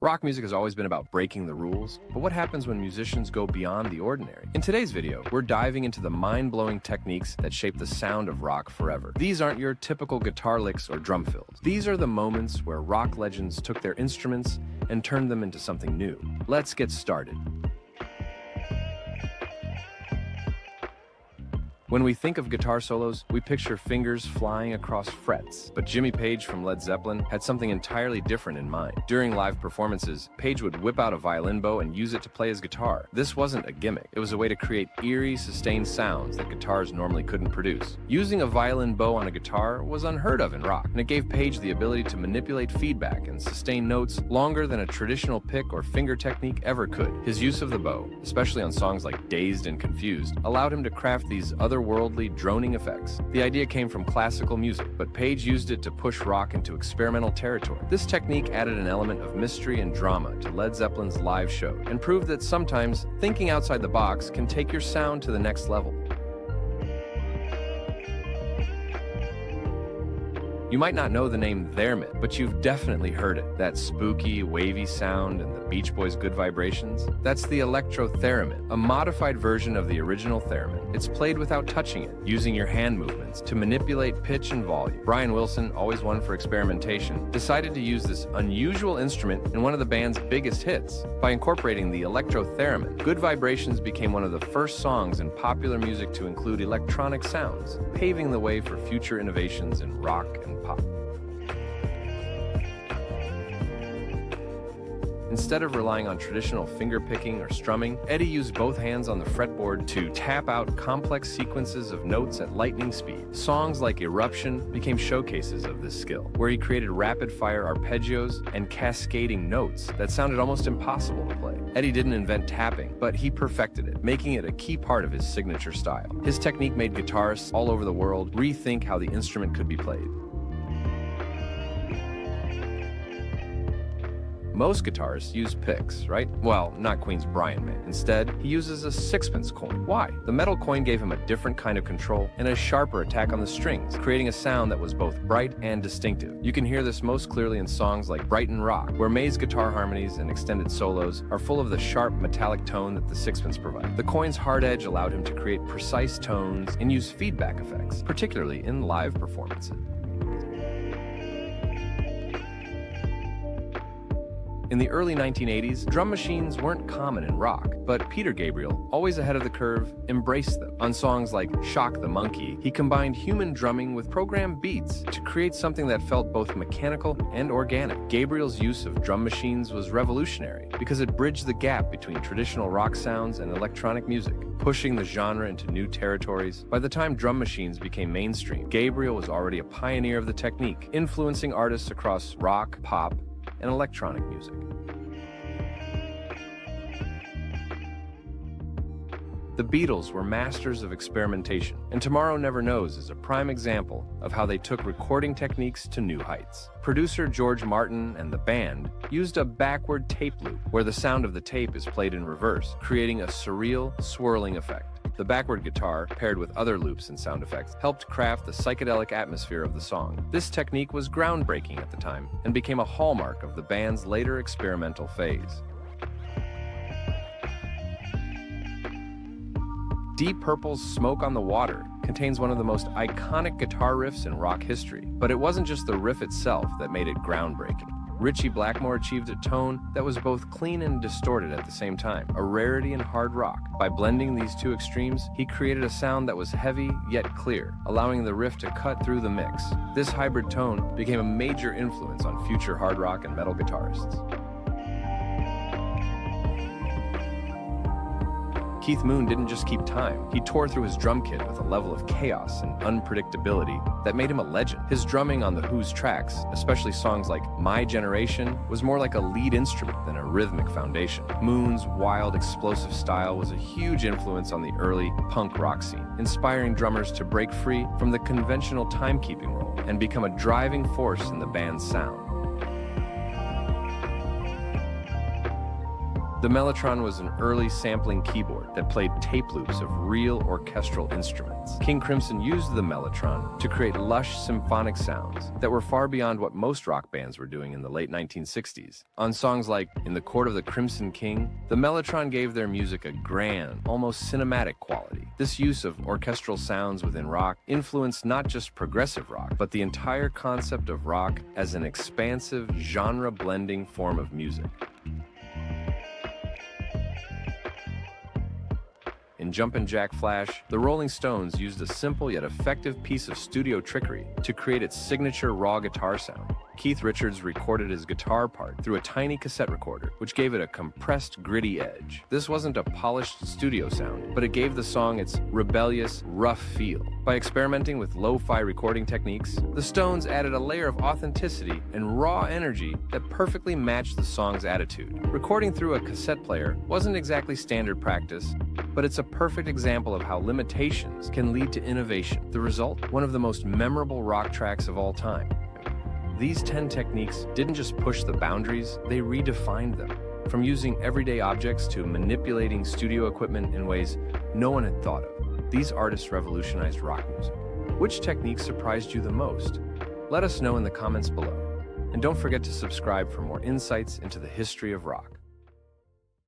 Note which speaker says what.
Speaker 1: Rock music has always been about breaking the rules, but what happens when musicians go beyond the ordinary? In today's video, we're diving into the mind-blowing techniques that shape the sound of rock forever. These aren't your typical guitar licks or drum fills. These are the moments where rock legends took their instruments and turned them into something new. Let's get started. When we think of guitar solos, we picture fingers flying across frets. But Jimmy Page from Led Zeppelin had something entirely different in mind. During live performances, Page would whip out a violin bow and use it to play his guitar. This wasn't a gimmick. It was a way to create eerie, sustained sounds that guitars normally couldn't produce. Using a violin bow on a guitar was unheard of in rock, and it gave Page the ability to manipulate feedback and sustain notes longer than a traditional pick or finger technique ever could. His use of the bow, especially on songs like Dazed and Confused, allowed him to craft these otherworldly droning effects. The idea came from classical music, but Page used it to push rock into experimental territory. This technique added an element of mystery and drama to Led Zeppelin's live show and proved that sometimes thinking outside the box can take your sound to the next level. You might not know the name Theremin, but you've definitely heard it. That spooky, wavy sound and the Beach Boys' Good Vibrations. That's the electro-theremin, a modified version of the original theremin. It's played without touching it, using your hand movements to manipulate pitch and volume. Brian Wilson, always one for experimentation, decided to use this unusual instrument in one of the band's biggest hits. By incorporating the electro-theremin, Good Vibrations became one of the first songs in popular music to include electronic sounds, paving the way for future innovations in rock and pop. Instead of relying on traditional finger picking or strumming, Eddie used both hands on the fretboard to tap out complex sequences of notes at lightning speed. Songs like Eruption became showcases of this skill, where he created rapid-fire arpeggios and cascading notes that sounded almost impossible to play. Eddie didn't invent tapping, but he perfected it, making it a key part of his signature style. His technique made guitarists all over the world rethink how the instrument could be played. Most guitarists use picks, right? Well, not Queen's Brian May. Instead, he uses a sixpence coin. Why? The metal coin gave him a different kind of control and a sharper attack on the strings, creating a sound that was both bright and distinctive. You can hear this most clearly in songs like Brighton Rock, where May's guitar harmonies and extended solos are full of the sharp metallic tone that the sixpence provides. The coin's hard edge allowed him to create precise tones and use feedback effects, particularly in live performances. In the early 1980s, drum machines weren't common in rock, but Peter Gabriel, always ahead of the curve, embraced them. On songs like Shock the Monkey, he combined human drumming with programmed beats to create something that felt both mechanical and organic. Gabriel's use of drum machines was revolutionary because it bridged the gap between traditional rock sounds and electronic music, pushing the genre into new territories. By the time drum machines became mainstream, Gabriel was already a pioneer of the technique, influencing artists across rock, pop, and electronic music. The Beatles were masters of experimentation, and Tomorrow Never Knows is a prime example of how they took recording techniques to new heights. Producer George Martin and the band used a backward tape loop, where the sound of the tape is played in reverse, creating a surreal, swirling effect. The backward guitar, paired with other loops and sound effects, helped craft the psychedelic atmosphere of the song. This technique was groundbreaking at the time and became a hallmark of the band's later experimental phase. Deep Purple's Smoke on the Water contains one of the most iconic guitar riffs in rock history, but it wasn't just the riff itself that made it groundbreaking. Ritchie Blackmore achieved a tone that was both clean and distorted at the same time, a rarity in hard rock. By blending these two extremes, he created a sound that was heavy yet clear, allowing the riff to cut through the mix. This hybrid tone became a major influence on future hard rock and metal guitarists. Keith Moon didn't just keep time. He tore through his drum kit with a level of chaos and unpredictability that made him a legend. His drumming on The Who's tracks, especially songs like My Generation, was more like a lead instrument than a rhythmic foundation. Moon's wild, explosive style was a huge influence on the early punk rock scene, inspiring drummers to break free from the conventional timekeeping role and become a driving force in the band's sound. The mellotron was an early sampling keyboard that played tape loops of real orchestral instruments. King Crimson used the mellotron to create lush symphonic sounds that were far beyond what most rock bands were doing in the late 1960s. On songs like In the Court of the Crimson King, the mellotron gave their music a grand, almost cinematic quality. This use of orchestral sounds within rock influenced not just progressive rock, but the entire concept of rock as an expansive, genre-blending form of music. In Jumpin' Jack Flash, the Rolling Stones used a simple yet effective piece of studio trickery to create its signature raw guitar sound. Keith Richards recorded his guitar part through a tiny cassette recorder, which gave it a compressed, gritty edge. This wasn't a polished studio sound, but it gave the song its rebellious, rough feel. By experimenting with lo-fi recording techniques, the Stones added a layer of authenticity and raw energy that perfectly matched the song's attitude. Recording through a cassette player wasn't exactly standard practice, but it's a perfect example of how limitations can lead to innovation. The result? One of the most memorable rock tracks of all time. These 10 techniques didn't just push the boundaries, they redefined them. From using everyday objects to manipulating studio equipment in ways no one had thought of, these artists revolutionized rock music. Which technique surprised you the most? Let us know in the comments below. And don't forget to subscribe for more insights into the history of rock.